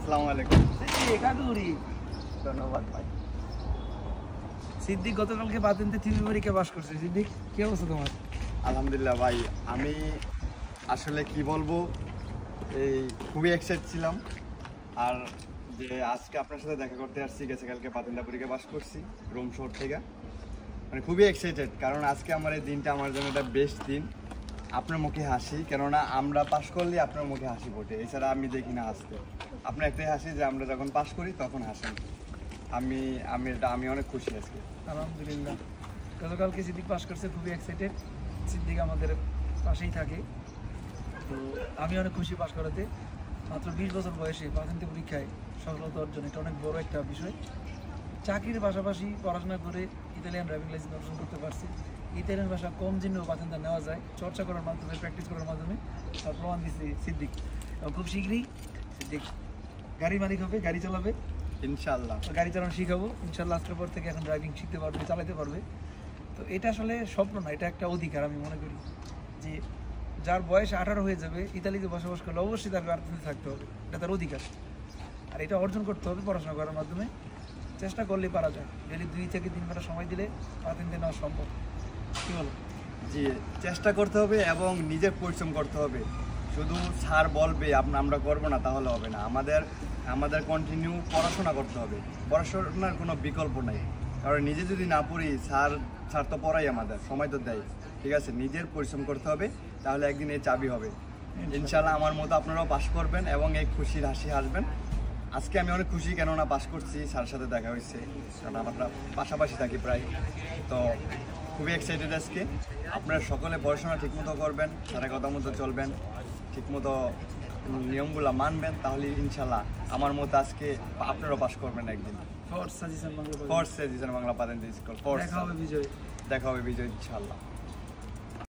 আসসালামু আলাইকুম। ধন্যবাদ ভাই। সিদ্দিক গতকালকে বাতেনতে থিওরি পরীক্ষা পাস করছে। সিদ্দিক কি অবস্থা তোমার? আলহামদুলিল্লাহ ভাই, আমি আসলে কি বলবো, এই খুবই এক্সাইটেড ছিলাম। আর যে আজকে আপনার সাথে দেখা করতে আসছি, গেছে কালকে বাতেনটা পরীক্ষা পাস করছি রোম শহর থেকে। মানে খুবই এক্সাইটেড, কারণ আজকে আমার এই দিনটা আমার জন্য একটা বেস্ট দিন। আপনার মুখে হাসি, কেননা আমরা পাস করলে আপনার মুখে হাসি ফোটে, এছাড়া আমি দেখি না হাসতে। আপনার একটাই হাসি যে আমরা যখন পাস করি তখন হাসেন। আমি অনেক খুশি আজকে। আলহামদুলিল্লাহ, গতকালকে সিদ্দিক পাস করছে, খুবই এক্সাইটেড। সিদ্দিক আমাদের পাশেই থাকে, তো আমি অনেক খুশি পাস করাতে। মাত্র 20 বছর বয়সে বাতেনতে পরীক্ষায় সফলতা অর্জন, এটা অনেক বড় একটা বিষয়। চাকরির পাশাপাশি পড়াশোনা করে ইতালিয়ান ড্রাইভিং লাইসেন্স অর্জন করতে পারছি। ইতালিয়ান ভাষা কম জেনেও বাতেনটা নেওয়া যায় চর্চা করার মাধ্যমে, প্র্যাকটিস করার মাধ্যমে। তার প্রমাণ দিচ্ছে সিদ্দিক। এবং খুব শীঘ্রই সিদ্দিক গাড়ির মালিক হবে, গাড়ি চালাবে ইনশাআল্লাহ। গাড়ি চালানো শিখাবো ইনশাআল্লাহ। আজকের পর থেকে এখন ড্রাইভিং শিখতে পারবে, চালাতে পারবে। তো এটা আসলে স্বপ্ন না, এটা একটা অধিকার। আমি মনে করি যে যার বয়স 18 হয়ে যাবে, ইতালিতে বসবাস করলে অবশ্যই তার বাতেনতে থাকতে হবে, এটা তার অধিকার। আর এটা অর্জন করতে হবে পড়াশোনা করার মাধ্যমে। চেষ্টা করলে পারা যায়, ডেলি 2 থেকে 3 ঘন্টা সময় দিলে বাতেনতে নেওয়া সম্ভব। কী বলো? জি, চেষ্টা করতে হবে এবং নিজের পরিশ্রম করতে হবে। শুধু স্যার বলবে আমরা করবো না তাহলে হবে না। আমাদের কন্টিনিউ পড়াশোনা করতে হবে। পড়াশোনার কোনো বিকল্প নাই, কারণ নিজে যদি না পড়ি, স্যার তো পড়াই আমাদের, সময় তো দেয়। ঠিক আছে, নিজের পরিশ্রম করতে হবে, তাহলে একদিন এই চাবি হবে ইনশাআল্লাহ। আমার মতো আপনারাও পাস করবেন এবং এই খুশির হাসি হাসবেন। আজকে আমি অনেক খুশি, কেননা পাস করছি, স্যারের সাথে দেখা হয়েছে, কারণ আমরা পাশাপাশি থাকি প্রায়। তো খুবই এক্সাইটেড আজকে। আপনারা সকলে পড়াশোনা ঠিকমতো করবেন, স্যারের কথা মতো চলবেন, ঠিকমতো নিয়মগুলো মানবেন, তাহলে ইনশাল্লাহ আমার মতো আজকে আপনারাও পাস করবেন একদিন। ফোর্স সাজেশন বাংলা বাংলা বাতেনতে স্কুল। দেখা হবে বিজয়। দেখা হবে বিজয় ইনশাল্লাহ।